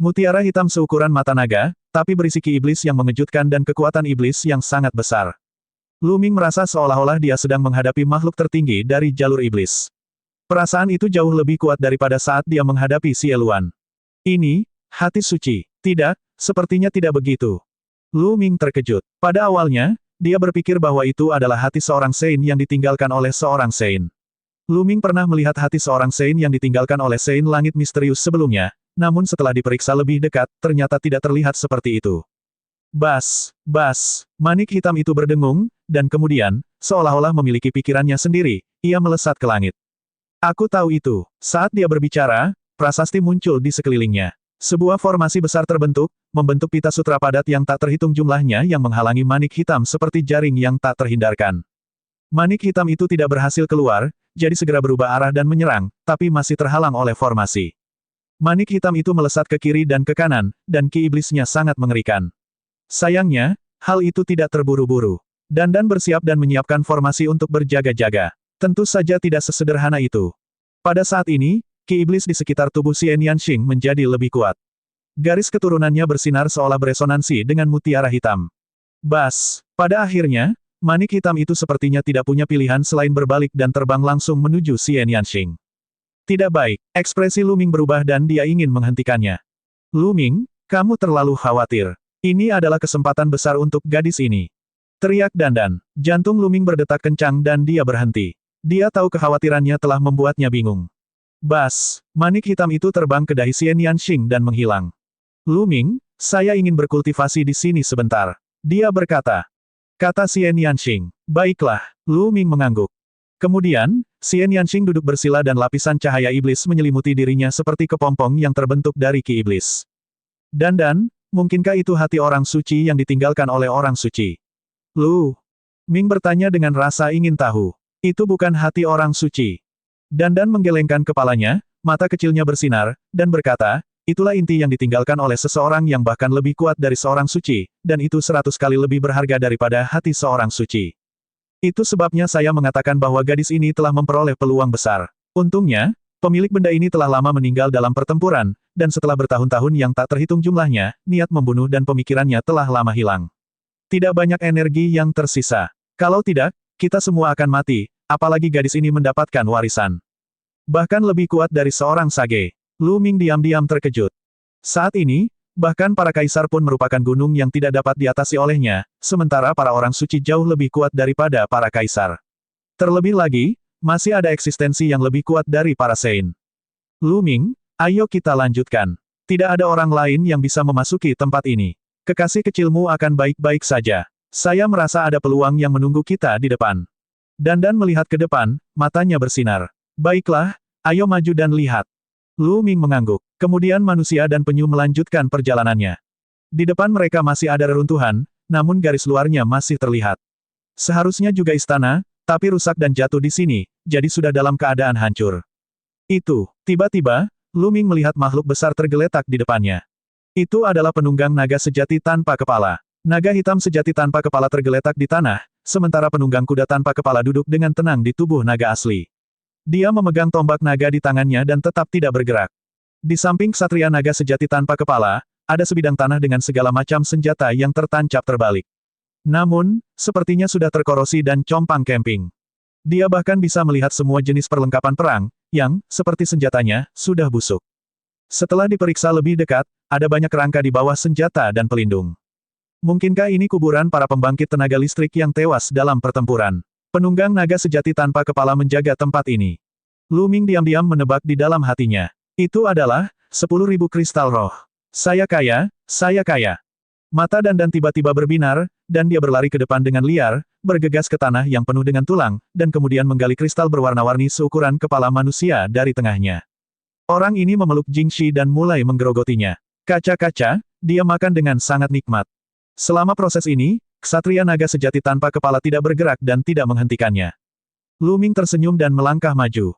Mutiara hitam seukuran mata naga, tapi berisi ki iblis yang mengejutkan dan kekuatan iblis yang sangat besar. Lu Ming merasa seolah-olah dia sedang menghadapi makhluk tertinggi dari jalur iblis. Perasaan itu jauh lebih kuat daripada saat dia menghadapi Xie Luan. Ini, hati suci. Tidak, sepertinya tidak begitu. Lu Ming terkejut. Pada awalnya, dia berpikir bahwa itu adalah hati seorang Saint yang ditinggalkan oleh seorang Saint. Lu Ming pernah melihat hati seorang Saint yang ditinggalkan oleh Saint langit misterius sebelumnya, namun setelah diperiksa lebih dekat, ternyata tidak terlihat seperti itu. Bas, manik hitam itu berdengung, dan kemudian, seolah-olah memiliki pikirannya sendiri, ia melesat ke langit. Aku tahu itu. Saat dia berbicara, prasasti muncul di sekelilingnya. Sebuah formasi besar terbentuk, membentuk pita sutra padat yang tak terhitung jumlahnya yang menghalangi manik hitam seperti jaring yang tak terhindarkan. Manik hitam itu tidak berhasil keluar, jadi segera berubah arah dan menyerang, tapi masih terhalang oleh formasi. Manik hitam itu melesat ke kiri dan ke kanan, dan ki iblisnya sangat mengerikan. Sayangnya, hal itu tidak terburu-buru. Dandan bersiap dan menyiapkan formasi untuk berjaga-jaga. Tentu saja tidak sesederhana itu. Pada saat ini, ki iblis di sekitar tubuh Xian Yanxing menjadi lebih kuat. Garis keturunannya bersinar seolah beresonansi dengan mutiara hitam. Bas, pada akhirnya, manik hitam itu sepertinya tidak punya pilihan selain berbalik dan terbang langsung menuju Xian Yanxing. Tidak baik, ekspresi Lu Ming berubah dan dia ingin menghentikannya. Lu Ming, kamu terlalu khawatir. Ini adalah kesempatan besar untuk gadis ini. Teriak Dandan. Jantung Lu Ming berdetak kencang dan dia berhenti. Dia tahu kekhawatirannya telah membuatnya bingung. Bas, manik hitam itu terbang ke dahi Xian Yanxing dan menghilang. Lu Ming, saya ingin berkultivasi di sini sebentar. Dia berkata. Kata Xian Yanxing. Baiklah, Lu Ming mengangguk. Kemudian, Xian Yanxing duduk bersila dan lapisan cahaya iblis menyelimuti dirinya seperti kepompong yang terbentuk dari ki iblis. Dandan, mungkinkah itu hati orang suci yang ditinggalkan oleh orang suci? Lu Ming bertanya dengan rasa ingin tahu. Itu bukan hati orang suci. Dandan menggelengkan kepalanya, mata kecilnya bersinar, dan berkata, itulah inti yang ditinggalkan oleh seseorang yang bahkan lebih kuat dari seorang suci, dan itu 100 kali lebih berharga daripada hati seorang suci. Itu sebabnya saya mengatakan bahwa gadis ini telah memperoleh peluang besar. Untungnya, pemilik benda ini telah lama meninggal dalam pertempuran, dan setelah bertahun-tahun yang tak terhitung jumlahnya, niat membunuh dan pemikirannya telah lama hilang. Tidak banyak energi yang tersisa. Kalau tidak, kita semua akan mati, apalagi gadis ini mendapatkan warisan. Bahkan lebih kuat dari seorang sage. Lu Ming diam-diam terkejut. Saat ini, bahkan para kaisar pun merupakan gunung yang tidak dapat diatasi olehnya, sementara para orang suci jauh lebih kuat daripada para kaisar. Terlebih lagi, masih ada eksistensi yang lebih kuat dari para Saint. Lu Ming, ayo kita lanjutkan. Tidak ada orang lain yang bisa memasuki tempat ini. Kekasih kecilmu akan baik-baik saja. Saya merasa ada peluang yang menunggu kita di depan. Dandan melihat ke depan, matanya bersinar. Baiklah, ayo maju dan lihat. Lu Ming mengangguk. Kemudian manusia dan penyu melanjutkan perjalanannya. Di depan mereka masih ada reruntuhan, namun garis luarnya masih terlihat. Seharusnya juga istana, tapi rusak dan jatuh di sini, jadi sudah dalam keadaan hancur. Itu, tiba-tiba, Lu Ming melihat makhluk besar tergeletak di depannya. Itu adalah penunggang naga sejati tanpa kepala. Naga hitam sejati tanpa kepala tergeletak di tanah, sementara penunggang kuda tanpa kepala duduk dengan tenang di tubuh naga asli. Dia memegang tombak naga di tangannya dan tetap tidak bergerak. Di samping ksatria naga sejati tanpa kepala, ada sebidang tanah dengan segala macam senjata yang tertancap terbalik. Namun, sepertinya sudah terkorosi dan compang camping. Dia bahkan bisa melihat semua jenis perlengkapan perang, yang, seperti senjatanya, sudah busuk. Setelah diperiksa lebih dekat, ada banyak rangka di bawah senjata dan pelindung. Mungkinkah ini kuburan para pembangkit tenaga listrik yang tewas dalam pertempuran? Penunggang naga sejati tanpa kepala menjaga tempat ini. Lu Ming diam-diam menebak di dalam hatinya. Itu adalah 10.000 kristal roh. Saya kaya, saya kaya. Mata Dandan tiba-tiba berbinar, dan dia berlari ke depan dengan liar, bergegas ke tanah yang penuh dengan tulang, dan kemudian menggali kristal berwarna-warni seukuran kepala manusia dari tengahnya. Orang ini memeluk Jingxi dan mulai menggerogotinya. Kaca-kaca, dia makan dengan sangat nikmat. Selama proses ini, ksatria naga sejati tanpa kepala tidak bergerak dan tidak menghentikannya. Lu Ming tersenyum dan melangkah maju.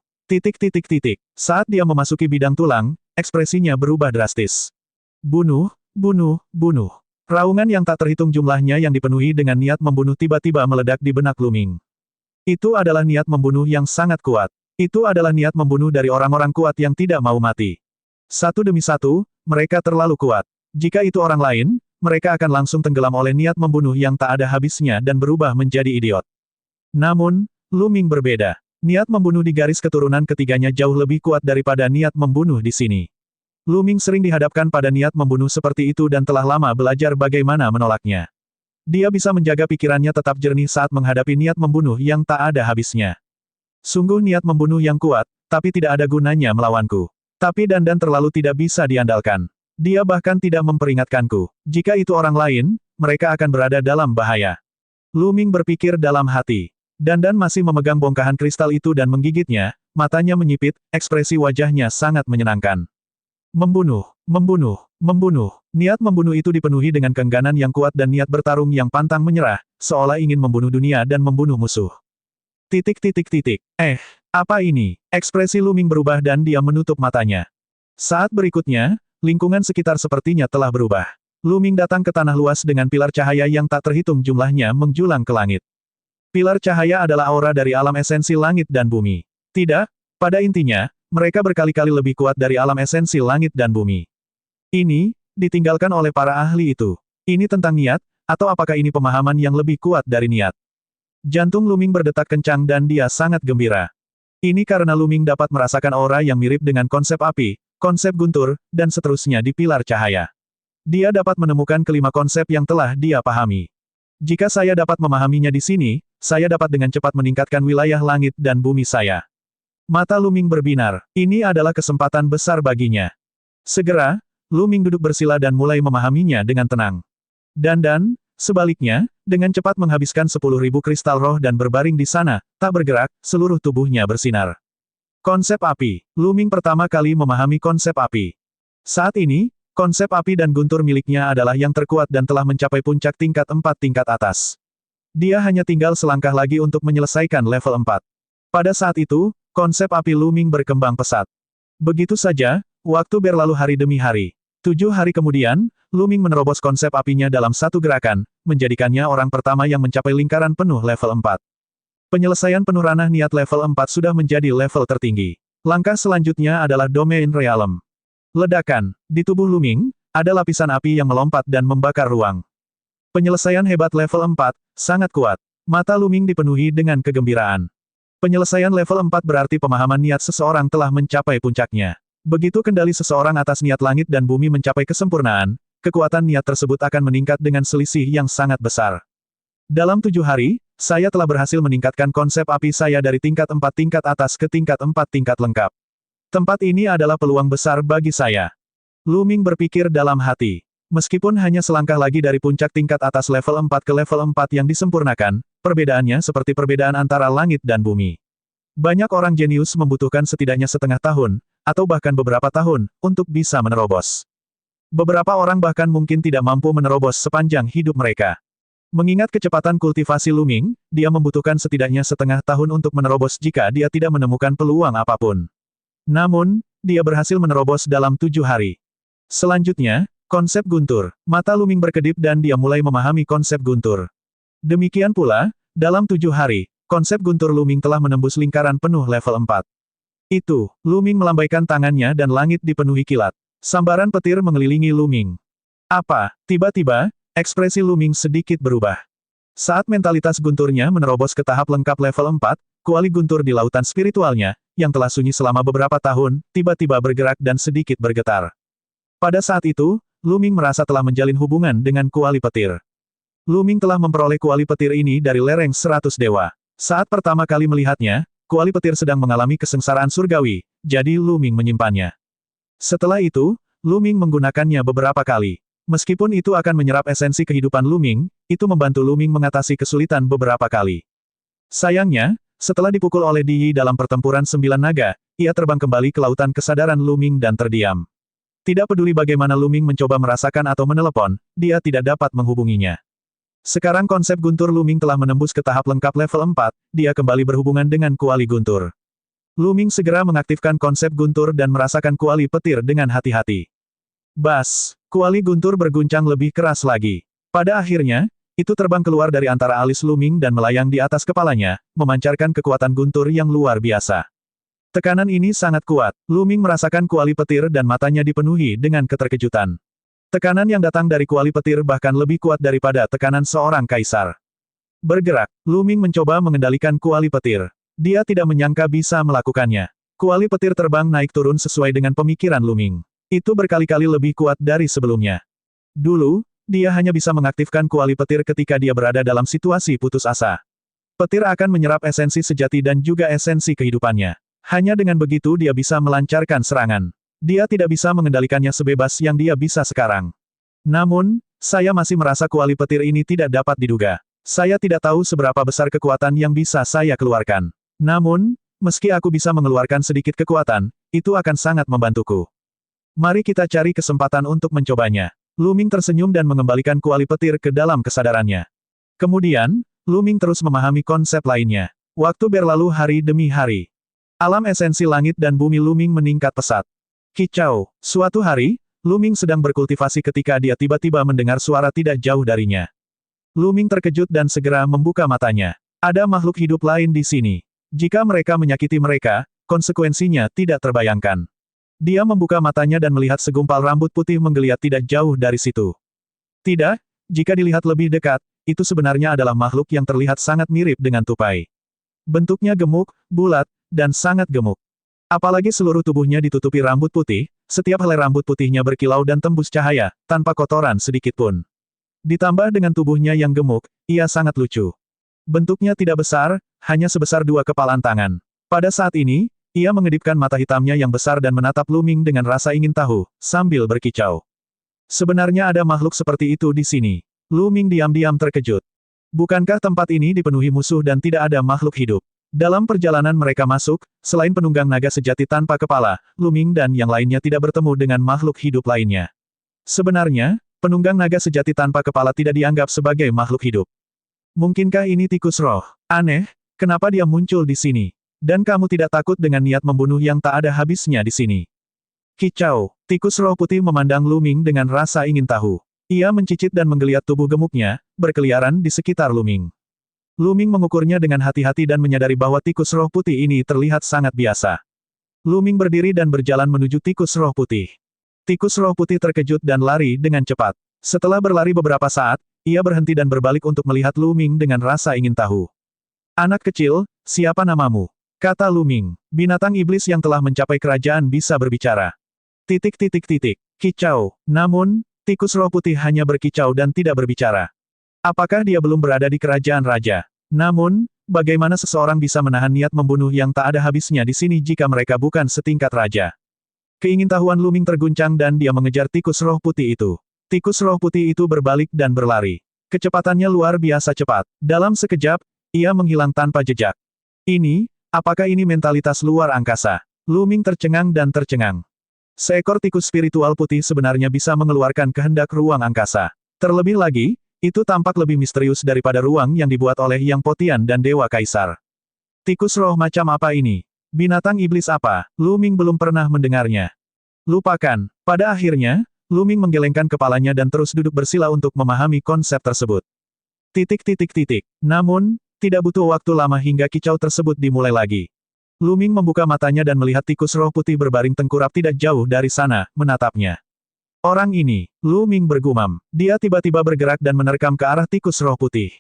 Saat dia memasuki bidang tulang, ekspresinya berubah drastis. Bunuh, bunuh, bunuh. Raungan yang tak terhitung jumlahnya yang dipenuhi dengan niat membunuh tiba-tiba meledak di benak Lu Ming. Itu adalah niat membunuh yang sangat kuat. Itu adalah niat membunuh dari orang-orang kuat yang tidak mau mati. Satu demi satu, mereka terlalu kuat. Jika itu orang lain, mereka akan langsung tenggelam oleh niat membunuh yang tak ada habisnya dan berubah menjadi idiot. Namun, Lu Ming berbeda. Niat membunuh di garis keturunan ketiganya jauh lebih kuat daripada niat membunuh di sini. Lu Ming sering dihadapkan pada niat membunuh seperti itu dan telah lama belajar bagaimana menolaknya. Dia bisa menjaga pikirannya tetap jernih saat menghadapi niat membunuh yang tak ada habisnya. Sungguh niat membunuh yang kuat, tapi tidak ada gunanya melawanku. Tapi Dandan terlalu tidak bisa diandalkan. Dia bahkan tidak memperingatkanku. Jika itu orang lain, mereka akan berada dalam bahaya. Lu Ming berpikir dalam hati. Dandan masih memegang bongkahan kristal itu dan menggigitnya, matanya menyipit, ekspresi wajahnya sangat menyenangkan. Membunuh, membunuh, membunuh. Niat membunuh itu dipenuhi dengan keengganan yang kuat dan niat bertarung yang pantang menyerah, seolah ingin membunuh dunia dan membunuh musuh. Apa ini? Ekspresi Lu Ming berubah dan dia menutup matanya. Saat berikutnya, lingkungan sekitar sepertinya telah berubah. Lu Ming datang ke tanah luas dengan pilar cahaya yang tak terhitung jumlahnya menjulang ke langit. Pilar cahaya adalah aura dari alam esensi langit dan bumi. Tidak, pada intinya, mereka berkali-kali lebih kuat dari alam esensi langit dan bumi. Ini, ditinggalkan oleh para ahli itu. Ini tentang niat, atau apakah ini pemahaman yang lebih kuat dari niat? Jantung Lu Ming berdetak kencang dan dia sangat gembira. Ini karena Lu Ming dapat merasakan aura yang mirip dengan konsep api, konsep guntur, dan seterusnya di pilar cahaya. Dia dapat menemukan kelima konsep yang telah dia pahami. Jika saya dapat memahaminya di sini, saya dapat dengan cepat meningkatkan wilayah langit dan bumi saya. Mata Lu Ming berbinar. Ini adalah kesempatan besar baginya. Segera, Lu Ming duduk bersila dan mulai memahaminya dengan tenang. Dandan, sebaliknya, dengan cepat menghabiskan 10.000 kristal roh dan berbaring di sana, tak bergerak, seluruh tubuhnya bersinar. Konsep api. Lu Ming pertama kali memahami konsep api. Saat ini, konsep api dan guntur miliknya adalah yang terkuat dan telah mencapai puncak tingkat 4 tingkat atas. Dia hanya tinggal selangkah lagi untuk menyelesaikan level 4. Pada saat itu, konsep api Lu Ming berkembang pesat. Begitu saja, waktu berlalu hari demi hari. 7 hari kemudian, Lu Ming menerobos konsep apinya dalam satu gerakan, menjadikannya orang pertama yang mencapai lingkaran penuh level 4. Penyelesaian penuh ranah niat level 4 sudah menjadi level tertinggi. Langkah selanjutnya adalah Domain Realm. Ledakan. Di tubuh Lu Ming, ada lapisan api yang melompat dan membakar ruang. Penyelesaian hebat level 4, sangat kuat. Mata Lu Ming dipenuhi dengan kegembiraan. Penyelesaian level 4 berarti pemahaman niat seseorang telah mencapai puncaknya. Begitu kendali seseorang atas niat langit dan bumi mencapai kesempurnaan, kekuatan niat tersebut akan meningkat dengan selisih yang sangat besar. Dalam 7 hari, saya telah berhasil meningkatkan konsep api saya dari tingkat 4 tingkat atas ke tingkat 4 tingkat lengkap. Tempat ini adalah peluang besar bagi saya. Lu Ming berpikir dalam hati. Meskipun hanya selangkah lagi dari puncak tingkat atas level 4 ke level 4 yang disempurnakan, perbedaannya seperti perbedaan antara langit dan bumi. Banyak orang jenius membutuhkan setidaknya setengah tahun, atau bahkan beberapa tahun, untuk bisa menerobos. Beberapa orang bahkan mungkin tidak mampu menerobos sepanjang hidup mereka. Mengingat kecepatan kultivasi Lu Ming, dia membutuhkan setidaknya setengah tahun untuk menerobos jika dia tidak menemukan peluang apapun. Namun, dia berhasil menerobos dalam 7 hari. Selanjutnya, konsep guntur. Mata Lu Ming berkedip dan dia mulai memahami konsep guntur. Demikian pula, dalam 7 hari, konsep guntur Lu Ming telah menembus lingkaran penuh level 4. Itu, Lu Ming melambaikan tangannya dan langit dipenuhi kilat. Sambaran petir mengelilingi Lu Ming. Apa? Tiba-tiba, ekspresi Lu Ming sedikit berubah. Saat mentalitas gunturnya menerobos ke tahap lengkap level 4, kuali guntur di lautan spiritualnya, yang telah sunyi selama beberapa tahun, tiba-tiba bergerak dan sedikit bergetar. Pada saat itu, Lu Ming merasa telah menjalin hubungan dengan kuali petir. Lu Ming telah memperoleh kuali petir ini dari lereng 100 dewa. Saat pertama kali melihatnya, kuali petir sedang mengalami kesengsaraan surgawi, jadi Lu Ming menyimpannya. Setelah itu, Lu Ming menggunakannya beberapa kali. Meskipun itu akan menyerap esensi kehidupan Lu Ming, itu membantu Lu Ming mengatasi kesulitan beberapa kali. Sayangnya, setelah dipukul oleh Di Yi dalam pertempuran 9 naga, ia terbang kembali ke lautan kesadaran Lu Ming dan terdiam. Tidak peduli bagaimana Lu Ming mencoba merasakan atau menelepon, dia tidak dapat menghubunginya. Sekarang konsep guntur Lu Ming telah menembus ke tahap lengkap level 4, dia kembali berhubungan dengan kuali guntur. Lu Ming segera mengaktifkan konsep guntur dan merasakan kuali petir dengan hati-hati. Bas, kuali guntur berguncang lebih keras lagi. Pada akhirnya, itu terbang keluar dari antara alis Lu Ming dan melayang di atas kepalanya, memancarkan kekuatan guntur yang luar biasa. Tekanan ini sangat kuat. Lu Ming merasakan kuali petir dan matanya dipenuhi dengan keterkejutan. Tekanan yang datang dari kuali petir bahkan lebih kuat daripada tekanan seorang kaisar. Bergerak, Lu Ming mencoba mengendalikan kuali petir. Dia tidak menyangka bisa melakukannya. Kuali petir terbang naik turun sesuai dengan pemikiran Lu Ming. Itu berkali-kali lebih kuat dari sebelumnya. Dulu, dia hanya bisa mengaktifkan kuali petir ketika dia berada dalam situasi putus asa. Petir akan menyerap esensi sejati dan juga esensi kehidupannya. Hanya dengan begitu dia bisa melancarkan serangan. Dia tidak bisa mengendalikannya sebebas yang dia bisa sekarang. Namun, saya masih merasa kuali petir ini tidak dapat diduga. Saya tidak tahu seberapa besar kekuatan yang bisa saya keluarkan. Namun, meski aku bisa mengeluarkan sedikit kekuatan, itu akan sangat membantuku. Mari kita cari kesempatan untuk mencobanya. Lu Ming tersenyum dan mengembalikan kuali petir ke dalam kesadarannya. Kemudian, Lu Ming terus memahami konsep lainnya. Waktu berlalu hari demi hari. Alam esensi langit dan bumi Lu Ming meningkat pesat. Kicau, suatu hari, Lu Ming sedang berkultivasi ketika dia tiba-tiba mendengar suara tidak jauh darinya. Lu Ming terkejut dan segera membuka matanya. Ada makhluk hidup lain di sini. Jika mereka menyakiti mereka, konsekuensinya tidak terbayangkan. Dia membuka matanya dan melihat segumpal rambut putih menggeliat tidak jauh dari situ. Tidak, jika dilihat lebih dekat, itu sebenarnya adalah makhluk yang terlihat sangat mirip dengan tupai. Bentuknya gemuk, bulat, dan sangat gemuk. Apalagi seluruh tubuhnya ditutupi rambut putih, setiap helai rambut putihnya berkilau dan tembus cahaya, tanpa kotoran sedikit pun. Ditambah dengan tubuhnya yang gemuk, ia sangat lucu. Bentuknya tidak besar, hanya sebesar dua kepalan tangan. Pada saat ini, ia mengedipkan mata hitamnya yang besar dan menatap Lu Ming dengan rasa ingin tahu, sambil berkicau. Sebenarnya ada makhluk seperti itu di sini. Lu Ming diam-diam terkejut. Bukankah tempat ini dipenuhi musuh dan tidak ada makhluk hidup? Dalam perjalanan mereka masuk, selain penunggang naga sejati tanpa kepala, Lu Ming dan yang lainnya tidak bertemu dengan makhluk hidup lainnya. Sebenarnya, penunggang naga sejati tanpa kepala tidak dianggap sebagai makhluk hidup. Mungkinkah ini tikus roh? Aneh, kenapa dia muncul di sini? Dan kamu tidak takut dengan niat membunuh yang tak ada habisnya di sini? Kicau, tikus roh putih memandang Lu Ming dengan rasa ingin tahu. Ia mencicit dan menggeliat tubuh gemuknya, berkeliaran di sekitar Lu Ming. Lu Ming mengukurnya dengan hati-hati dan menyadari bahwa tikus roh putih ini terlihat sangat biasa. Lu Ming berdiri dan berjalan menuju tikus roh putih. Tikus roh putih terkejut dan lari dengan cepat. Setelah berlari beberapa saat, ia berhenti dan berbalik untuk melihat Lu Ming dengan rasa ingin tahu. Anak kecil, siapa namamu? Kata Lu Ming. Binatang iblis yang telah mencapai kerajaan bisa berbicara. Kicau. Namun, tikus roh putih hanya berkicau dan tidak berbicara. Apakah dia belum berada di kerajaan raja? Namun, bagaimana seseorang bisa menahan niat membunuh yang tak ada habisnya di sini jika mereka bukan setingkat raja? Keingintahuan Lu Ming terguncang dan dia mengejar tikus roh putih itu. Tikus roh putih itu berbalik dan berlari. Kecepatannya luar biasa cepat. Dalam sekejap, ia menghilang tanpa jejak. Apakah ini mentalitas luar angkasa? Lu Ming tercengang dan tercengang. Seekor tikus spiritual putih sebenarnya bisa mengeluarkan kehendak ruang angkasa. Terlebih lagi, itu tampak lebih misterius daripada ruang yang dibuat oleh Yang Potian dan Dewa Kaisar. Tikus roh macam apa ini? Binatang iblis apa? Lu Ming belum pernah mendengarnya. Lupakan. Pada akhirnya, Lu Ming menggelengkan kepalanya dan terus duduk bersila untuk memahami konsep tersebut. Namun, tidak butuh waktu lama hingga kicau tersebut dimulai lagi. Lu Ming membuka matanya dan melihat tikus roh putih berbaring tengkurap tidak jauh dari sana, menatapnya. Orang ini, Lu Ming bergumam. Dia tiba-tiba bergerak dan menerkam ke arah tikus roh putih.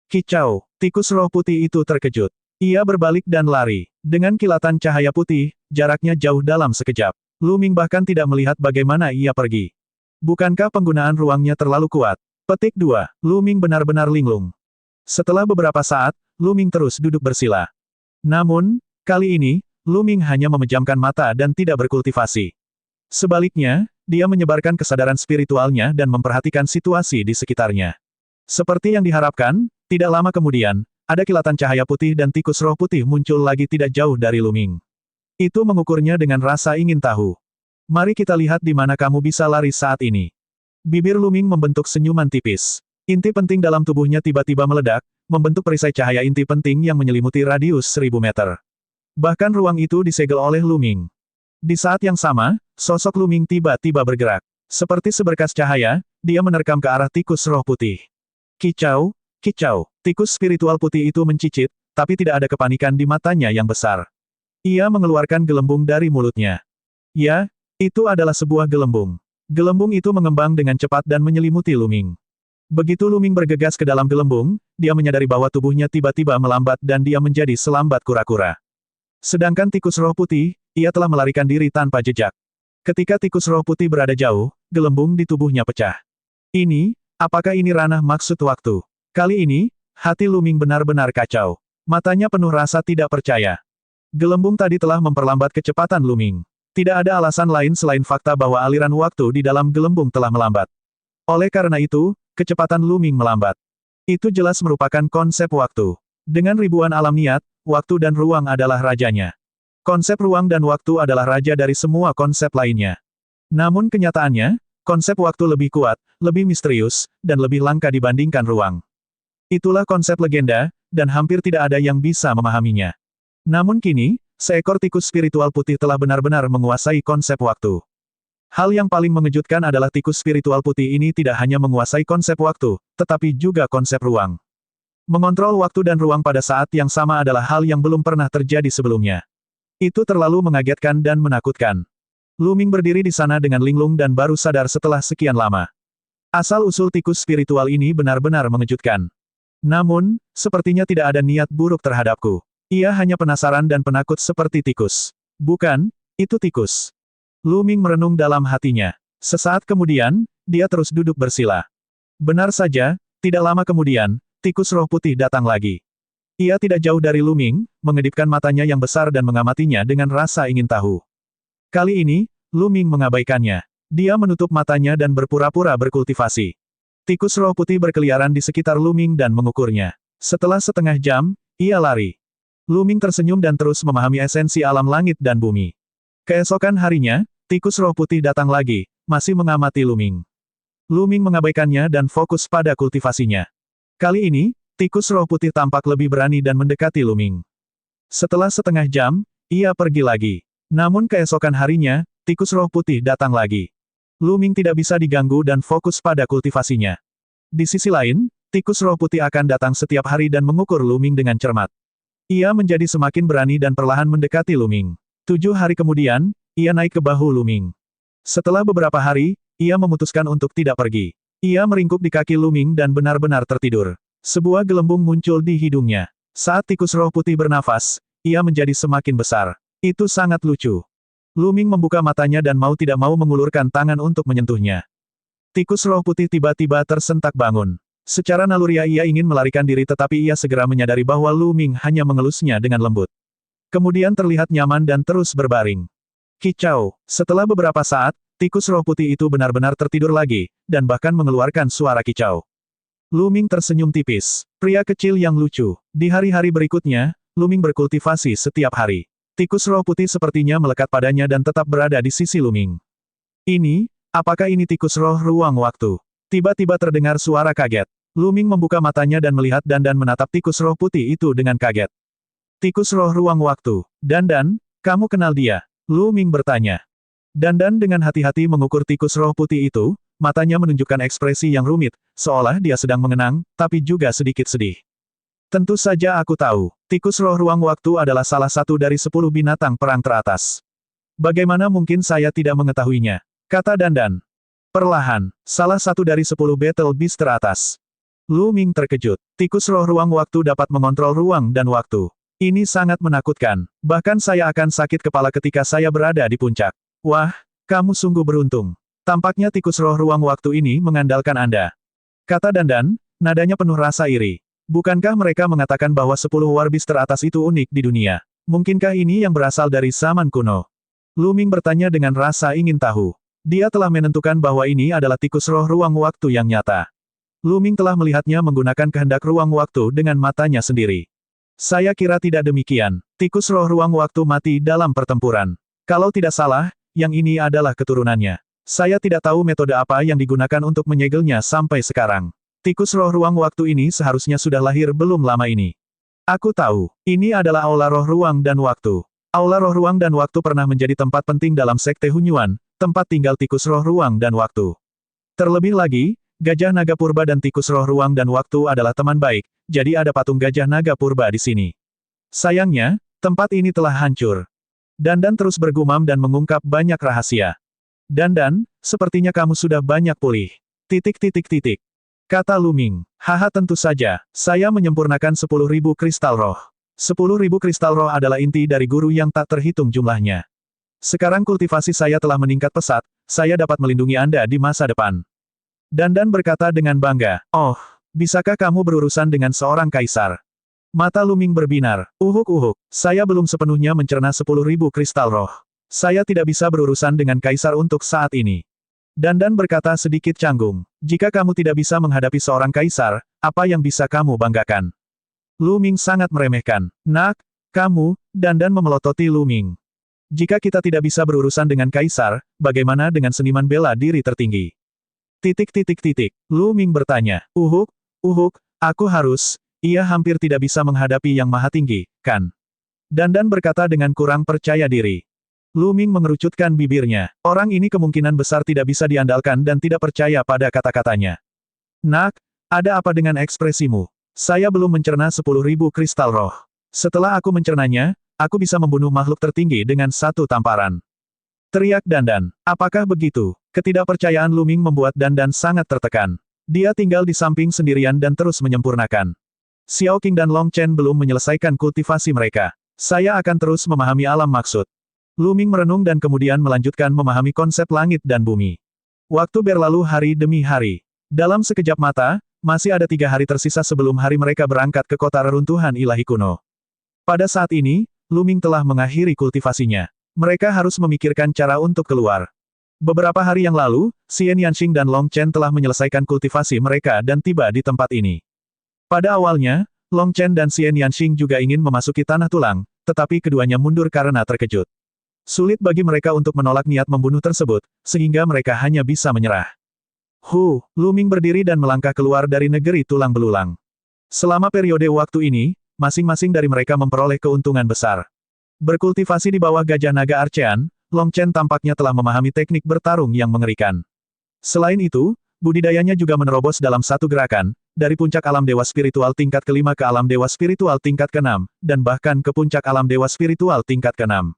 Kicau, tikus roh putih itu terkejut. Ia berbalik dan lari. Dengan kilatan cahaya putih, jaraknya jauh dalam sekejap. Lu Ming bahkan tidak melihat bagaimana ia pergi. Bukankah penggunaan ruangnya terlalu kuat? Petik 2. Lu Ming benar-benar linglung. Setelah beberapa saat, Lu Ming terus duduk bersila. Namun, kali ini, Lu Ming hanya memejamkan mata dan tidak berkultivasi. Sebaliknya, dia menyebarkan kesadaran spiritualnya dan memperhatikan situasi di sekitarnya. Seperti yang diharapkan, tidak lama kemudian, ada kilatan cahaya putih dan tikus roh putih muncul lagi tidak jauh dari Lu Ming. Itu mengukurnya dengan rasa ingin tahu. Mari kita lihat di mana kamu bisa lari saat ini. Bibir Lu Ming membentuk senyuman tipis. Inti penting dalam tubuhnya tiba-tiba meledak, membentuk perisai cahaya inti penting yang menyelimuti radius 1000 meter. Bahkan ruang itu disegel oleh Lu Ming. Di saat yang sama, sosok Lu Ming tiba-tiba bergerak. Seperti seberkas cahaya, dia menerkam ke arah tikus roh putih. Kicau. Tikus spiritual putih itu mencicit, tapi tidak ada kepanikan di matanya yang besar. Ia mengeluarkan gelembung dari mulutnya. Ya, itu adalah sebuah gelembung. Gelembung itu mengembang dengan cepat dan menyelimuti Luming. Begitu Luming bergegas ke dalam gelembung, dia menyadari bahwa tubuhnya tiba-tiba melambat dan dia menjadi selambat kura-kura. Sedangkan tikus roh putih, ia telah melarikan diri tanpa jejak. Ketika tikus roh putih berada jauh, gelembung di tubuhnya pecah. Apakah ini ranah maksud waktu? Kali ini, hati Luming benar-benar kacau. Matanya penuh rasa tidak percaya. Gelembung tadi telah memperlambat kecepatan Luming. Tidak ada alasan lain selain fakta bahwa aliran waktu di dalam gelembung telah melambat. Oleh karena itu, kecepatan Luming melambat. Itu jelas merupakan konsep waktu. Dengan ribuan alam niat, waktu dan ruang adalah rajanya. Konsep ruang dan waktu adalah raja dari semua konsep lainnya. Namun kenyataannya, konsep waktu lebih kuat, lebih misterius, dan lebih langka dibandingkan ruang. Itulah konsep legenda, dan hampir tidak ada yang bisa memahaminya. Namun kini, seekor tikus spiritual putih telah benar-benar menguasai konsep waktu. Hal yang paling mengejutkan adalah tikus spiritual putih ini tidak hanya menguasai konsep waktu, tetapi juga konsep ruang. Mengontrol waktu dan ruang pada saat yang sama adalah hal yang belum pernah terjadi sebelumnya. Itu terlalu mengagetkan dan menakutkan. Luming berdiri di sana dengan linglung dan baru sadar setelah sekian lama. Asal-usul tikus spiritual ini benar-benar mengejutkan. Namun, sepertinya tidak ada niat buruk terhadapku. Ia hanya penasaran dan penakut seperti tikus. Bukan, itu tikus. Luming merenung dalam hatinya. Sesaat kemudian, dia terus duduk bersila. Benar saja, tidak lama kemudian, tikus roh putih datang lagi. Ia tidak jauh dari Luming, mengedipkan matanya yang besar dan mengamatinya dengan rasa ingin tahu. Kali ini, Luming mengabaikannya. Dia menutup matanya dan berpura-pura berkultivasi. Tikus roh putih berkeliaran di sekitar Luming dan mengukurnya. Setelah setengah jam, ia lari. Luming tersenyum dan terus memahami esensi alam langit dan bumi. Keesokan harinya, tikus roh putih datang lagi, masih mengamati Luming. Luming mengabaikannya dan fokus pada kultivasinya. Kali ini, tikus roh putih tampak lebih berani dan mendekati Luming. Setelah setengah jam, ia pergi lagi. Namun keesokan harinya, tikus roh putih datang lagi. Luming tidak bisa diganggu dan fokus pada kultivasinya. Di sisi lain, tikus roh putih akan datang setiap hari dan mengukur Luming dengan cermat. Ia menjadi semakin berani dan perlahan mendekati Luming. 7 hari kemudian, ia naik ke bahu Luming. Setelah beberapa hari, ia memutuskan untuk tidak pergi. Ia meringkuk di kaki Luming dan benar-benar tertidur. Sebuah gelembung muncul di hidungnya. Saat tikus roh putih bernafas, ia menjadi semakin besar. Itu sangat lucu. Luming membuka matanya dan mau tidak mau mengulurkan tangan untuk menyentuhnya. Tikus roh putih tiba-tiba tersentak bangun. Secara naluriah ia ingin melarikan diri tetapi ia segera menyadari bahwa Luming hanya mengelusnya dengan lembut. Kemudian terlihat nyaman dan terus berbaring. Kicau. Setelah beberapa saat, tikus roh putih itu benar-benar tertidur lagi, dan bahkan mengeluarkan suara kicau. Luming tersenyum tipis. Pria kecil yang lucu. Di hari-hari berikutnya, Luming berkultivasi setiap hari. Tikus roh putih sepertinya melekat padanya dan tetap berada di sisi Luming. Apakah ini tikus roh ruang waktu? Tiba-tiba terdengar suara kaget. Luming membuka matanya dan melihat Dandan menatap tikus roh putih itu dengan kaget. Tikus roh ruang waktu. Dandan, kamu kenal dia? Luming bertanya. Dandan dengan hati-hati mengukur tikus roh putih itu, matanya menunjukkan ekspresi yang rumit, seolah dia sedang mengenang, tapi juga sedikit sedih. Tentu saja aku tahu, tikus roh ruang waktu adalah salah satu dari 10 binatang perang teratas. Bagaimana mungkin saya tidak mengetahuinya? Kata Dandan. Perlahan, salah satu dari 10 battle beast teratas. Luming terkejut. Tikus roh ruang waktu dapat mengontrol ruang dan waktu. Ini sangat menakutkan. Bahkan saya akan sakit kepala ketika saya berada di puncak. Wah, kamu sungguh beruntung. Tampaknya tikus roh ruang waktu ini mengandalkan Anda. Kata Dandan, nadanya penuh rasa iri. Bukankah mereka mengatakan bahwa 10 warbis teratas itu unik di dunia? Mungkinkah ini yang berasal dari zaman kuno? Luming bertanya dengan rasa ingin tahu. Dia telah menentukan bahwa ini adalah tikus roh ruang waktu yang nyata. Luming telah melihatnya menggunakan kehendak ruang waktu dengan matanya sendiri. Saya kira tidak demikian. Tikus roh ruang waktu mati dalam pertempuran. Kalau tidak salah, yang ini adalah keturunannya. Saya tidak tahu metode apa yang digunakan untuk menyegelnya sampai sekarang. Tikus roh ruang waktu ini seharusnya sudah lahir belum lama ini. Aku tahu, ini adalah aula roh ruang dan waktu. Aula roh ruang dan waktu pernah menjadi tempat penting dalam sekte Hunyuan, tempat tinggal tikus roh ruang dan waktu. Terlebih lagi, gajah naga purba dan tikus roh ruang dan waktu adalah teman baik, jadi ada patung gajah naga purba di sini. Sayangnya, tempat ini telah hancur. Dandan terus bergumam dan mengungkap banyak rahasia. Dandan, sepertinya kamu sudah banyak pulih. Titik titik titik. Kata Lu Ming. Haha tentu saja, saya menyempurnakan 10.000 kristal roh. 10.000 kristal roh adalah inti dari guru yang tak terhitung jumlahnya. Sekarang kultivasi saya telah meningkat pesat, saya dapat melindungi Anda di masa depan. Dandan berkata dengan bangga, oh, bisakah kamu berurusan dengan seorang kaisar? Mata Lu Ming berbinar, uhuk-uhuk, saya belum sepenuhnya mencerna 10.000 kristal roh. Saya tidak bisa berurusan dengan kaisar untuk saat ini. Dandan berkata sedikit canggung, jika kamu tidak bisa menghadapi seorang kaisar, apa yang bisa kamu banggakan? Lu Ming sangat meremehkan. Nak, kamu, Dandan memelototi Lu Ming. Jika kita tidak bisa berurusan dengan kaisar, bagaimana dengan seniman bela diri tertinggi? Titik titik titik. Lu Ming bertanya, uhuk, aku harus, ia hampir tidak bisa menghadapi yang maha tinggi, kan? Dandan berkata dengan kurang percaya diri. Lu Ming mengerucutkan bibirnya. Orang ini kemungkinan besar tidak bisa diandalkan dan tidak percaya pada kata-katanya. Nak, ada apa dengan ekspresimu? Saya belum mencerna 10.000 kristal roh. Setelah aku mencernanya, aku bisa membunuh makhluk tertinggi dengan satu tamparan. Teriak Dandan. Apakah begitu? Ketidakpercayaan Lu Ming membuat Dandan sangat tertekan. Dia tinggal di samping sendirian dan terus menyempurnakan. Xiao Qing dan Long Chen belum menyelesaikan kultivasi mereka. Saya akan terus memahami alam maksud. Lu Ming merenung dan kemudian melanjutkan memahami konsep langit dan bumi. Waktu berlalu hari demi hari. Dalam sekejap mata, masih ada 3 hari tersisa sebelum hari mereka berangkat ke kota reruntuhan ilahi kuno. Pada saat ini, Lu Ming telah mengakhiri kultivasinya. Mereka harus memikirkan cara untuk keluar. Beberapa hari yang lalu, Xian Yanxing dan Long Chen telah menyelesaikan kultivasi mereka dan tiba di tempat ini. Pada awalnya, Long Chen dan Xian Yanxing juga ingin memasuki tanah tulang, tetapi keduanya mundur karena terkejut. Sulit bagi mereka untuk menolak niat membunuh tersebut, sehingga mereka hanya bisa menyerah. Lu Ming berdiri dan melangkah keluar dari negeri tulang belulang. Selama periode waktu ini, masing-masing dari mereka memperoleh keuntungan besar. Berkultivasi di bawah gajah naga Archean, Long Chen tampaknya telah memahami teknik bertarung yang mengerikan. Selain itu, budidayanya juga menerobos dalam satu gerakan, dari puncak alam dewa spiritual tingkat ke-5 ke alam dewa spiritual tingkat ke-6, dan bahkan ke puncak alam dewa spiritual tingkat ke-6.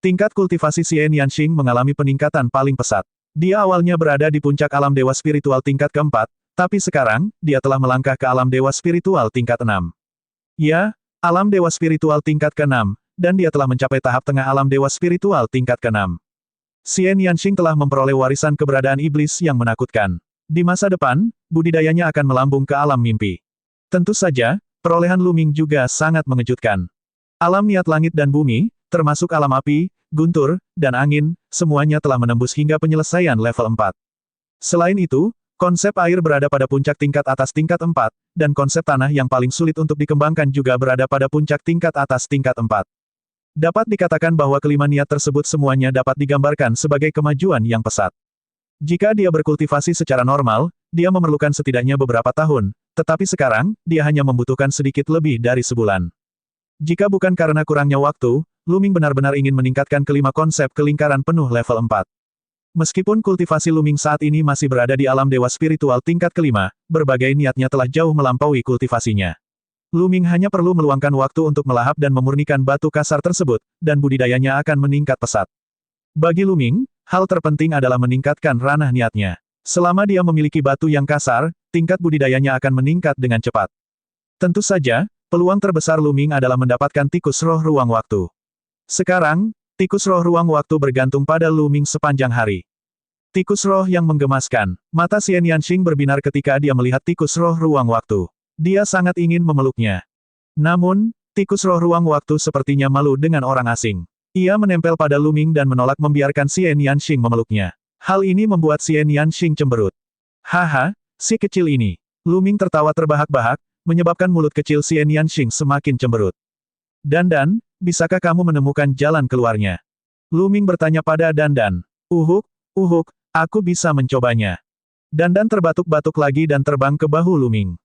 Tingkat kultivasi Xian Yanxing mengalami peningkatan paling pesat. Dia awalnya berada di puncak alam dewa spiritual tingkat ke-4, tapi sekarang, dia telah melangkah ke alam dewa spiritual tingkat 6. Ya, alam dewa spiritual tingkat ke-6, dan dia telah mencapai tahap tengah alam dewa spiritual tingkat ke-6. Xian Yanxing telah memperoleh warisan keberadaan iblis yang menakutkan. Di masa depan, budidayanya akan melambung ke alam mimpi. Tentu saja, perolehan Lu Ming juga sangat mengejutkan. Alam niat langit dan bumi, termasuk alam api, guntur, dan angin, semuanya telah menembus hingga penyelesaian level 4. Selain itu, konsep air berada pada puncak tingkat atas tingkat 4, dan konsep tanah yang paling sulit untuk dikembangkan juga berada pada puncak tingkat atas tingkat 4. Dapat dikatakan bahwa kelima niat tersebut semuanya dapat digambarkan sebagai kemajuan yang pesat. Jika dia berkultivasi secara normal, dia memerlukan setidaknya beberapa tahun, tetapi sekarang, dia hanya membutuhkan sedikit lebih dari sebulan. Jika bukan karena kurangnya waktu, Lu Ming benar-benar ingin meningkatkan kelima konsep kelingkaran penuh level 4. Meskipun kultivasi Lu Ming saat ini masih berada di alam dewa spiritual tingkat ke-5, berbagai niatnya telah jauh melampaui kultivasinya. Lu Ming hanya perlu meluangkan waktu untuk melahap dan memurnikan batu kasar tersebut, dan budidayanya akan meningkat pesat. Bagi Lu Ming, hal terpenting adalah meningkatkan ranah niatnya. Selama dia memiliki batu yang kasar, tingkat budidayanya akan meningkat dengan cepat. Tentu saja, peluang terbesar Lu Ming adalah mendapatkan tikus roh ruang waktu. Sekarang, tikus roh ruang waktu bergantung pada Lu Ming sepanjang hari. Tikus roh yang menggemaskan. Mata Xian Yanxing berbinar ketika dia melihat tikus roh ruang waktu. Dia sangat ingin memeluknya. Namun, tikus roh ruang waktu sepertinya malu dengan orang asing. Ia menempel pada Lu Ming dan menolak membiarkan Xian Yanxing memeluknya. Hal ini membuat Xian Yanxing cemberut. Haha, si kecil ini. Lu Ming tertawa terbahak-bahak, menyebabkan mulut kecil Xian Yanxing semakin cemberut. Dandan, bisakah kamu menemukan jalan keluarnya? Lu Ming bertanya pada Dandan. Aku bisa mencobanya. Dandan terbatuk-batuk lagi dan terbang ke bahu Lu Ming.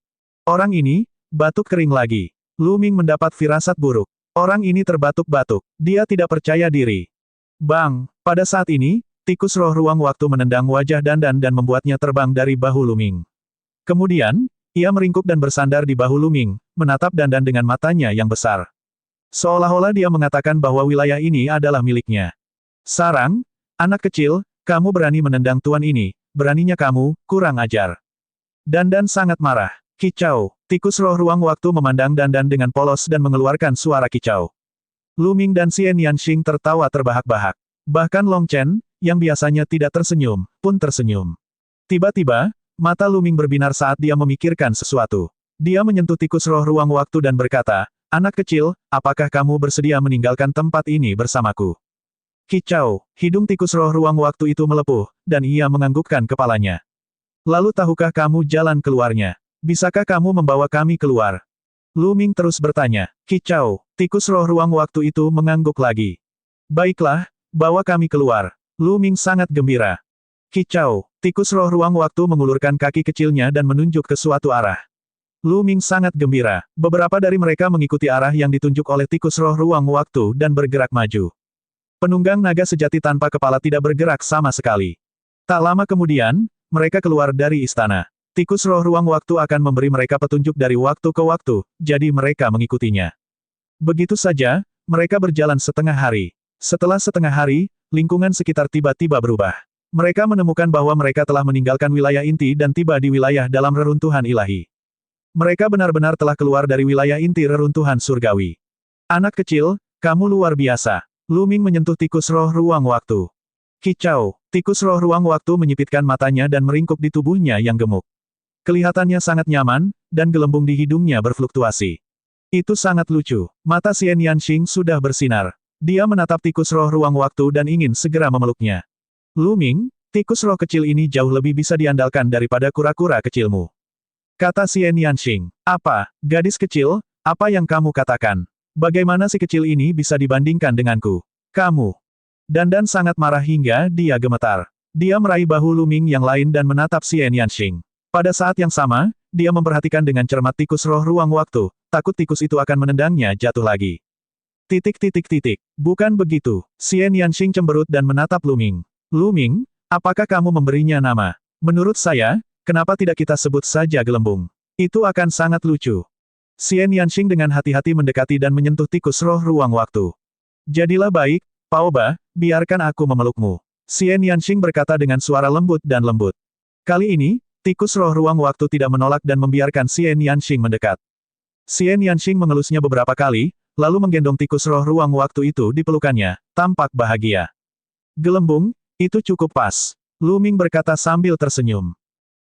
Orang ini, batuk kering lagi. Lu Ming mendapat firasat buruk. Orang ini terbatuk-batuk. Dia tidak percaya diri. Bang, pada saat ini, tikus roh ruang waktu menendang wajah Dandan dan membuatnya terbang dari bahu Lu Ming. Kemudian, ia meringkuk dan bersandar di bahu Lu Ming, menatap Dandan dengan matanya yang besar. Seolah-olah dia mengatakan bahwa wilayah ini adalah miliknya. Sarang, anak kecil, kamu berani menendang tuan ini, beraninya kamu, kurang ajar. Dandan sangat marah. Kicau, tikus roh ruang waktu memandang Dandan dengan polos dan mengeluarkan suara kicau. Lu Ming dan Xian Yanxing tertawa terbahak-bahak. Bahkan Long Chen, yang biasanya tidak tersenyum, pun tersenyum. Tiba-tiba, mata Lu Ming berbinar saat dia memikirkan sesuatu. Dia menyentuh tikus roh ruang waktu dan berkata, "Anak kecil, apakah kamu bersedia meninggalkan tempat ini bersamaku?" Kicau, hidung tikus roh ruang waktu itu melepuh, dan ia menganggukkan kepalanya. "Lalu tahukah kamu jalan keluarnya? Bisakah kamu membawa kami keluar?" Lu Ming terus bertanya. Kicau, tikus roh ruang waktu itu mengangguk lagi. "Baiklah, bawa kami keluar." Lu Ming sangat gembira. Kicau, tikus roh ruang waktu mengulurkan kaki kecilnya dan menunjuk ke suatu arah. Lu Ming sangat gembira. Beberapa dari mereka mengikuti arah yang ditunjuk oleh tikus roh ruang waktu dan bergerak maju. Penunggang naga sejati tanpa kepala tidak bergerak sama sekali. Tak lama kemudian, mereka keluar dari istana. Tikus roh ruang waktu akan memberi mereka petunjuk dari waktu ke waktu, jadi mereka mengikutinya. Begitu saja, mereka berjalan setengah hari. Setelah setengah hari, lingkungan sekitar tiba-tiba berubah. Mereka menemukan bahwa mereka telah meninggalkan wilayah inti dan tiba di wilayah dalam reruntuhan ilahi. Mereka benar-benar telah keluar dari wilayah inti reruntuhan surgawi. "Anak kecil, kamu luar biasa." Lu Ming menyentuh tikus roh ruang waktu. Kicau, tikus roh ruang waktu menyipitkan matanya dan meringkuk di tubuhnya yang gemuk. Kelihatannya sangat nyaman, dan gelembung di hidungnya berfluktuasi. Itu sangat lucu. Mata Xian Yanxing sudah bersinar. Dia menatap tikus roh ruang waktu dan ingin segera memeluknya. "Lu Ming, tikus roh kecil ini jauh lebih bisa diandalkan daripada kura-kura kecilmu," kata Xian Yanxing. "Apa, gadis kecil, apa yang kamu katakan? Bagaimana si kecil ini bisa dibandingkan denganku? Kamu." Dandan sangat marah hingga dia gemetar. Dia meraih bahu Lu Ming yang lain dan menatap Xian Yanxing. Pada saat yang sama, dia memperhatikan dengan cermat tikus roh ruang waktu, takut tikus itu akan menendangnya jatuh lagi. Bukan begitu. Xian Yanxing cemberut dan menatap Lu Ming. "Lu Ming, apakah kamu memberinya nama? Menurut saya, kenapa tidak kita sebut saja gelembung? Itu akan sangat lucu." Xian Yanxing dengan hati-hati mendekati dan menyentuh tikus roh ruang waktu. "Jadilah baik, Paoba, biarkan aku memelukmu." Xian Yanxing berkata dengan suara lembut dan lembut. Kali ini, tikus roh ruang waktu tidak menolak dan membiarkan Xian Yanxing mendekat. Xian Yanxing mengelusnya beberapa kali, lalu menggendong tikus roh ruang waktu itu di pelukannya, tampak bahagia. "Gelembung, itu cukup pas," Lu Ming berkata sambil tersenyum.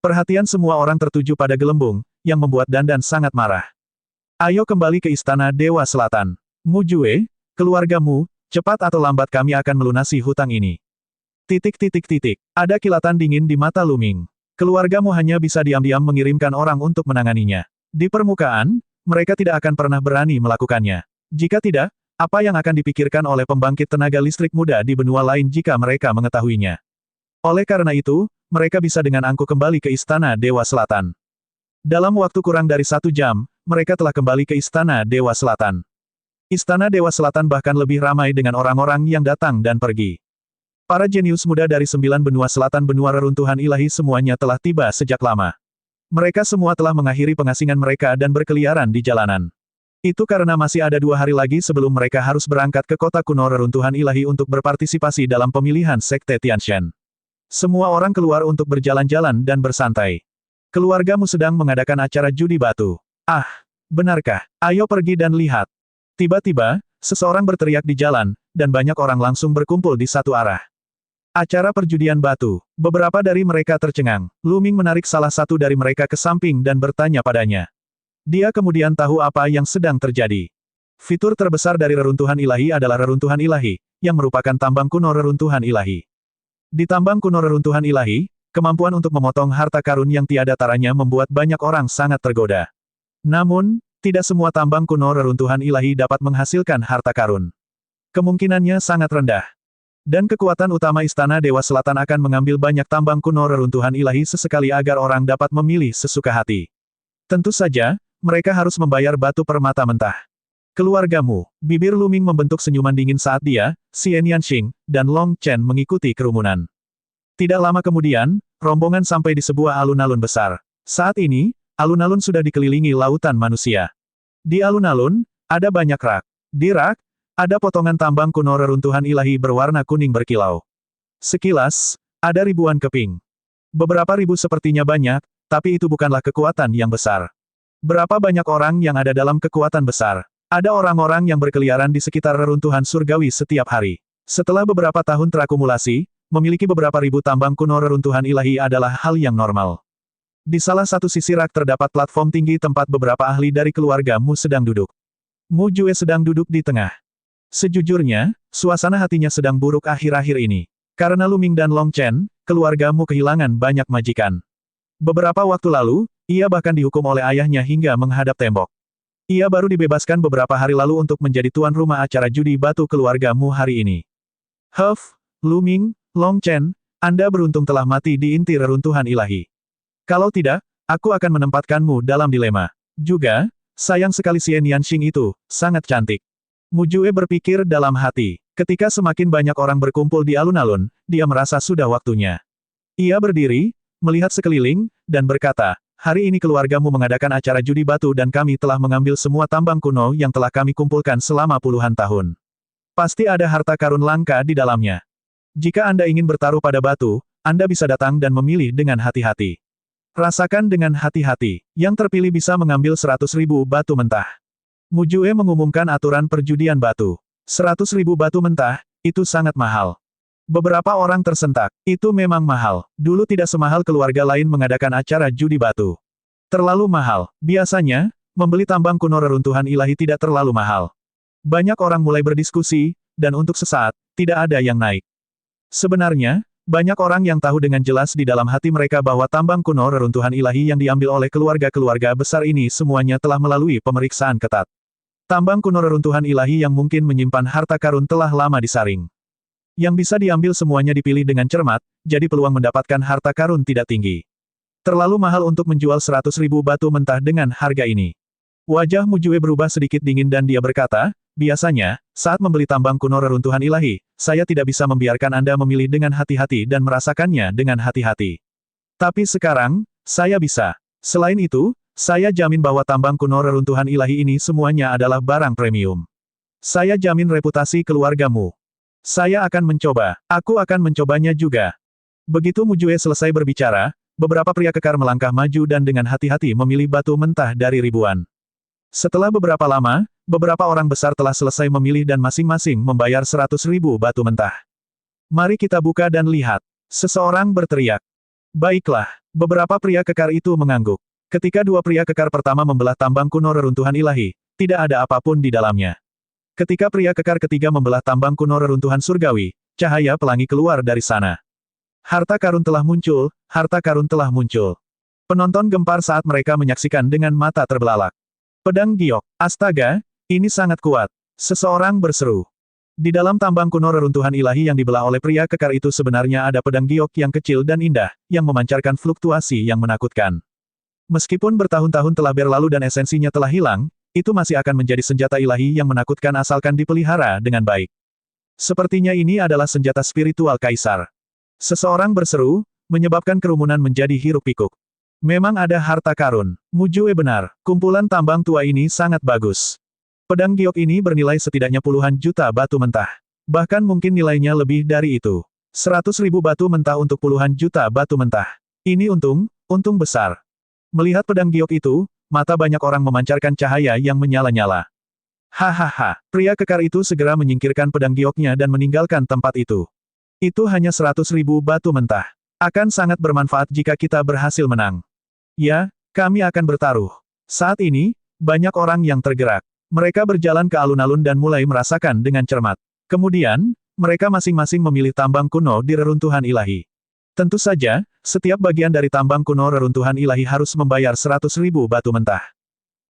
Perhatian semua orang tertuju pada gelembung, yang membuat Dandan sangat marah. "Ayo kembali ke Istana Dewa Selatan. Mu Jue, keluargamu, cepat atau lambat kami akan melunasi hutang ini." Ada kilatan dingin di mata Lu Ming. Keluargamu hanya bisa diam-diam mengirimkan orang untuk menanganinya. Di permukaan, mereka tidak akan pernah berani melakukannya. Jika tidak, apa yang akan dipikirkan oleh pembangkit tenaga listrik muda di benua lain jika mereka mengetahuinya? Oleh karena itu, mereka bisa dengan angkuh kembali ke Istana Dewa Selatan. Dalam waktu kurang dari 1 jam, mereka telah kembali ke Istana Dewa Selatan. Istana Dewa Selatan bahkan lebih ramai dengan orang-orang yang datang dan pergi. Para jenius muda dari 9 benua selatan benua reruntuhan ilahi semuanya telah tiba sejak lama. Mereka semua telah mengakhiri pengasingan mereka dan berkeliaran di jalanan. Itu karena masih ada 2 hari lagi sebelum mereka harus berangkat ke kota kuno reruntuhan ilahi untuk berpartisipasi dalam pemilihan Sekte Tianshan. Semua orang keluar untuk berjalan-jalan dan bersantai. "Keluargamu sedang mengadakan acara judi batu." "Ah, benarkah? Ayo pergi dan lihat." Tiba-tiba, seseorang berteriak di jalan, dan banyak orang langsung berkumpul di satu arah. Acara perjudian batu. Beberapa dari mereka tercengang. Lu Ming menarik salah satu dari mereka ke samping dan bertanya padanya. Dia kemudian tahu apa yang sedang terjadi. Fitur terbesar dari reruntuhan ilahi adalah reruntuhan ilahi, yang merupakan tambang kuno reruntuhan ilahi. Di tambang kuno reruntuhan ilahi, kemampuan untuk memotong harta karun yang tiada taranya membuat banyak orang sangat tergoda. Namun, tidak semua tambang kuno reruntuhan ilahi dapat menghasilkan harta karun. Kemungkinannya sangat rendah. Dan kekuatan utama Istana Dewa Selatan akan mengambil banyak tambang kuno reruntuhan ilahi sesekali agar orang dapat memilih sesuka hati. Tentu saja, mereka harus membayar batu permata mentah. "Keluargamu." Bibir Lu Ming membentuk senyuman dingin saat dia, Xian Yanxing, dan Long Chen mengikuti kerumunan. Tidak lama kemudian, rombongan sampai di sebuah alun-alun besar. Saat ini, alun-alun sudah dikelilingi lautan manusia. Di alun-alun, ada banyak rak. Di rak, ada potongan tambang kuno reruntuhan ilahi berwarna kuning berkilau. Sekilas, ada ribuan keping. Beberapa ribu sepertinya banyak, tapi itu bukanlah kekuatan yang besar. Berapa banyak orang yang ada dalam kekuatan besar? Ada orang-orang yang berkeliaran di sekitar reruntuhan surgawi setiap hari. Setelah beberapa tahun terakumulasi, memiliki beberapa ribu tambang kuno reruntuhan ilahi adalah hal yang normal. Di salah satu sisi rak terdapat platform tinggi tempat beberapa ahli dari keluarga Mu sedang duduk. Mu Jue sedang duduk di tengah. Sejujurnya, suasana hatinya sedang buruk akhir-akhir ini. Karena Lu Ming dan Long Chen, keluarga Mu kehilangan banyak majikan. Beberapa waktu lalu, ia bahkan dihukum oleh ayahnya hingga menghadap tembok. Ia baru dibebaskan beberapa hari lalu untuk menjadi tuan rumah acara judi batu keluarga Mu hari ini. Huff, Lu Ming, Long Chen, Anda beruntung telah mati di inti reruntuhan ilahi. Kalau tidak, aku akan menempatkanmu dalam dilema. Juga, sayang sekali Xian Yanxing itu, sangat cantik. Mu Jue berpikir dalam hati. Ketika semakin banyak orang berkumpul di alun-alun, dia merasa sudah waktunya. Ia berdiri, melihat sekeliling, dan berkata, hari ini keluargamu mengadakan acara judi batu dan kami telah mengambil semua tambang kuno yang telah kami kumpulkan selama puluhan tahun. Pasti ada harta karun langka di dalamnya. Jika Anda ingin bertaruh pada batu, Anda bisa datang dan memilih dengan hati-hati. Rasakan dengan hati-hati. Yang terpilih bisa mengambil 100.000 batu mentah. Mu Jue mengumumkan aturan perjudian batu. 100.000 batu mentah, itu sangat mahal. Beberapa orang tersentak. Itu memang mahal. Dulu tidak semahal keluarga lain mengadakan acara judi batu. Terlalu mahal. Biasanya, membeli tambang kuno reruntuhan ilahi tidak terlalu mahal. Banyak orang mulai berdiskusi, dan untuk sesaat, tidak ada yang naik. Sebenarnya, banyak orang yang tahu dengan jelas di dalam hati mereka bahwa tambang kuno reruntuhan ilahi yang diambil oleh keluarga-keluarga besar ini semuanya telah melalui pemeriksaan ketat. Tambang kuno reruntuhan ilahi yang mungkin menyimpan harta karun telah lama disaring. Yang bisa diambil semuanya dipilih dengan cermat, jadi peluang mendapatkan harta karun tidak tinggi. Terlalu mahal untuk menjual 100.000 batu mentah dengan harga ini. Wajah Mu Jue berubah sedikit dingin dan dia berkata, biasanya, saat membeli tambang kuno reruntuhan ilahi, saya tidak bisa membiarkan Anda memilih dengan hati-hati dan merasakannya dengan hati-hati. Tapi sekarang, saya bisa. Selain itu, saya jamin bahwa tambang kuno reruntuhan ilahi ini semuanya adalah barang premium. Saya jamin reputasi keluargamu. Saya akan mencoba. Aku akan mencobanya juga. Begitu Mu Jue selesai berbicara, beberapa pria kekar melangkah maju dan dengan hati-hati memilih batu mentah dari ribuan. Setelah beberapa lama, beberapa orang besar telah selesai memilih dan masing-masing membayar 100.000 batu mentah. Mari kita buka dan lihat. Seseorang berteriak. Baiklah, beberapa pria kekar itu mengangguk. Ketika dua pria kekar pertama membelah tambang kuno reruntuhan ilahi, tidak ada apapun di dalamnya. Ketika pria kekar ketiga membelah tambang kuno reruntuhan surgawi, cahaya pelangi keluar dari sana. Harta karun telah muncul, harta karun telah muncul. Penonton gempar saat mereka menyaksikan dengan mata terbelalak. Pedang giok, astaga, ini sangat kuat. Seseorang berseru. Di dalam tambang kuno reruntuhan ilahi yang dibelah oleh pria kekar itu sebenarnya ada pedang giok yang kecil dan indah, yang memancarkan fluktuasi yang menakutkan. Meskipun bertahun-tahun telah berlalu dan esensinya telah hilang, itu masih akan menjadi senjata ilahi yang menakutkan asalkan dipelihara dengan baik. Sepertinya ini adalah senjata spiritual kaisar. Seseorang berseru, menyebabkan kerumunan menjadi hiruk-pikuk. Memang ada harta karun. Mu Jue benar, kumpulan tambang tua ini sangat bagus. Pedang giok ini bernilai setidaknya puluhan juta batu mentah. Bahkan mungkin nilainya lebih dari itu. 100.000 batu mentah untuk puluhan juta batu mentah. Ini untung besar. Melihat pedang giok itu, mata banyak orang memancarkan cahaya yang menyala-nyala. Hahaha, pria kekar itu segera menyingkirkan pedang gioknya dan meninggalkan tempat itu. Itu hanya 100.000 batu mentah. Akan sangat bermanfaat jika kita berhasil menang. Ya, kami akan bertaruh. Saat ini, banyak orang yang tergerak. Mereka berjalan ke alun-alun dan mulai merasakan dengan cermat. Kemudian, mereka masing-masing memilih tambang kuno di reruntuhan ilahi. Tentu saja, setiap bagian dari tambang kuno reruntuhan ilahi harus membayar 100.000 batu mentah.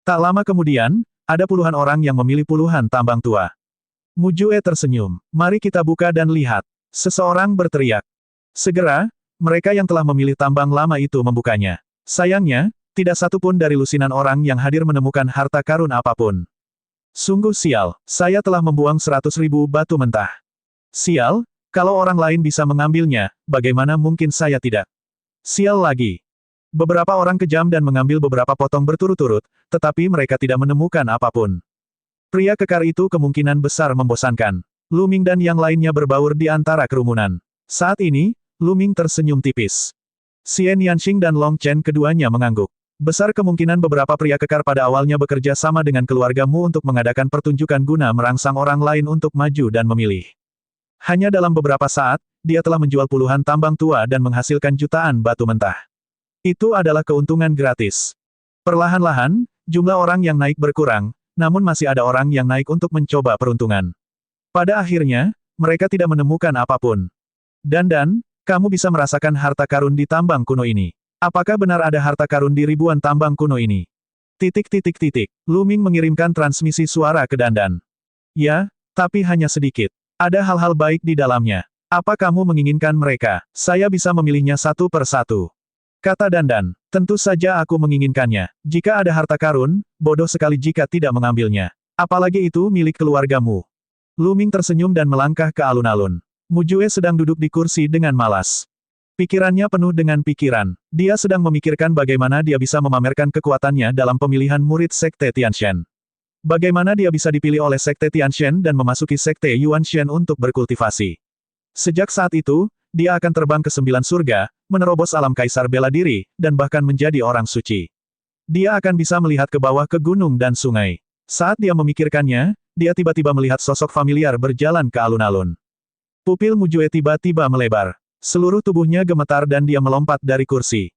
Tak lama kemudian, ada puluhan orang yang memilih puluhan tambang tua. Mu Jue tersenyum. Mari kita buka dan lihat. Seseorang berteriak. Segera, mereka yang telah memilih tambang lama itu membukanya. Sayangnya, tidak satu pun dari lusinan orang yang hadir menemukan harta karun apapun. Sungguh sial, saya telah membuang 100.000 batu mentah. Sial, kalau orang lain bisa mengambilnya, bagaimana mungkin saya tidak? Sial lagi. Beberapa orang kejam dan mengambil beberapa potong berturut-turut, tetapi mereka tidak menemukan apapun. Pria kekar itu kemungkinan besar membosankan. Lu Ming dan yang lainnya berbaur di antara kerumunan. Saat ini, Lu Ming tersenyum tipis. Xian Yanxing dan Long Chen keduanya mengangguk. Besar kemungkinan beberapa pria kekar pada awalnya bekerja sama dengan keluargamu untuk mengadakan pertunjukan guna merangsang orang lain untuk maju dan memilih. Hanya dalam beberapa saat, dia telah menjual puluhan tambang tua dan menghasilkan jutaan batu mentah. Itu adalah keuntungan gratis. Perlahan-lahan, jumlah orang yang naik berkurang, namun masih ada orang yang naik untuk mencoba peruntungan. Pada akhirnya, mereka tidak menemukan apapun. Dan, kamu bisa merasakan harta karun di tambang kuno ini. Apakah benar ada harta karun di ribuan tambang kuno ini? Lu Ming mengirimkan transmisi suara ke Dandan. Ya, tapi hanya sedikit. Ada hal-hal baik di dalamnya. Apa kamu menginginkan mereka? Saya bisa memilihnya satu per satu. Kata Dandan, tentu saja aku menginginkannya. Jika ada harta karun, bodoh sekali jika tidak mengambilnya. Apalagi itu milik keluargamu. Lu Ming tersenyum dan melangkah ke alun-alun. Mujue sedang duduk di kursi dengan malas. Pikirannya penuh dengan pikiran. Dia sedang memikirkan bagaimana dia bisa memamerkan kekuatannya dalam pemilihan murid Sekte Tianshan. Bagaimana dia bisa dipilih oleh Sekte Tianshan dan memasuki Sekte Yuanshan untuk berkultivasi. Sejak saat itu, dia akan terbang ke 9 surga, menerobos alam kaisar bela diri, dan bahkan menjadi orang suci. Dia akan bisa melihat ke bawah ke gunung dan sungai. Saat dia memikirkannya, dia tiba-tiba melihat sosok familiar berjalan ke alun-alun. Pupil Mujue tiba-tiba melebar. Seluruh tubuhnya gemetar dan dia melompat dari kursi.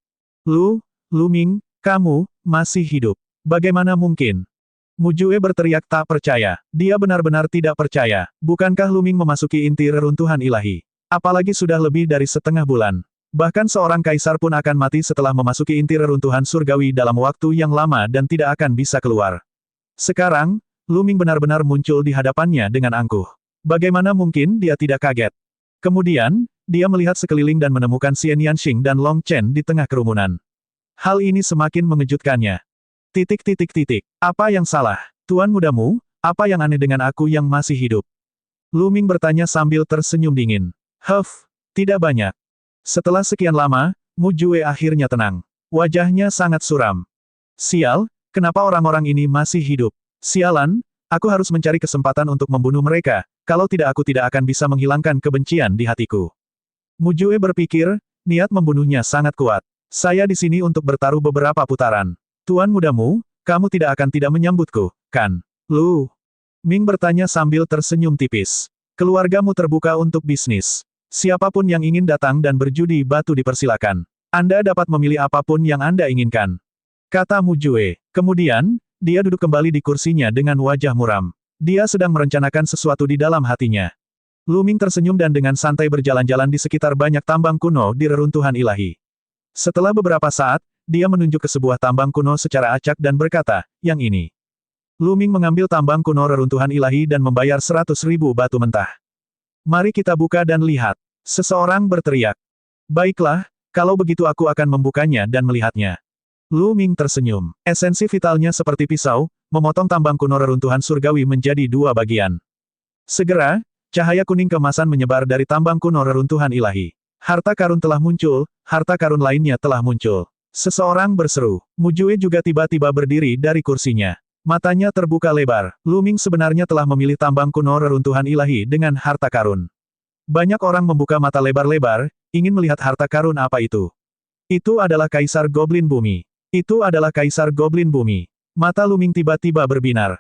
Lu Ming, kamu masih hidup. Bagaimana mungkin? Mujue berteriak tak percaya. Dia benar-benar tidak percaya. Bukankah Lu Ming memasuki inti reruntuhan ilahi? Apalagi sudah lebih dari setengah bulan. Bahkan seorang kaisar pun akan mati setelah memasuki inti reruntuhan surgawi dalam waktu yang lama dan tidak akan bisa keluar. Sekarang, Lu Ming benar-benar muncul di hadapannya dengan angkuh. Bagaimana mungkin dia tidak kaget? Kemudian, dia melihat sekeliling dan menemukan Xian Yanxing dan Long Chen di tengah kerumunan. Hal ini semakin mengejutkannya. Apa yang salah? Tuan mudamu, apa yang aneh dengan aku yang masih hidup? Lu Ming bertanya sambil tersenyum dingin. Tidak banyak. Setelah sekian lama, Mujue akhirnya tenang. Wajahnya sangat suram. Sial, kenapa orang-orang ini masih hidup? Sialan, aku harus mencari kesempatan untuk membunuh mereka, kalau tidak aku tidak akan bisa menghilangkan kebencian di hatiku. Mujue berpikir, niat membunuhnya sangat kuat. Saya di sini untuk bertaruh beberapa putaran. Tuan mudamu, kamu tidak akan tidak menyambutku, kan? Lu Ming bertanya sambil tersenyum tipis. Keluargamu terbuka untuk bisnis. Siapapun yang ingin datang dan berjudi batu dipersilakan. Anda dapat memilih apapun yang Anda inginkan. Kata Mujue. Kemudian, dia duduk kembali di kursinya dengan wajah muram. Dia sedang merencanakan sesuatu di dalam hatinya. Lu Ming tersenyum dan dengan santai berjalan-jalan di sekitar banyak tambang kuno di reruntuhan ilahi. Setelah beberapa saat, dia menunjuk ke sebuah tambang kuno secara acak dan berkata, yang ini. Lu Ming mengambil tambang kuno reruntuhan ilahi dan membayar 100.000 batu mentah. Mari kita buka dan lihat. Seseorang berteriak. Baiklah, kalau begitu aku akan membukanya dan melihatnya. Lu Ming tersenyum. Esensi vitalnya seperti pisau, memotong tambang kuno reruntuhan surgawi menjadi 2 bagian. Segera, cahaya kuning keemasan menyebar dari tambang kuno reruntuhan ilahi. Harta karun telah muncul, harta karun lainnya telah muncul. Seseorang berseru. Mujue juga tiba-tiba berdiri dari kursinya. Matanya terbuka lebar. Lu Ming sebenarnya telah memilih tambang kuno reruntuhan ilahi dengan harta karun. Banyak orang membuka mata lebar-lebar, ingin melihat harta karun apa itu. Itu adalah Kaisar Goblin Bumi. Itu adalah Kaisar Goblin Bumi. Mata Lu Ming tiba-tiba berbinar.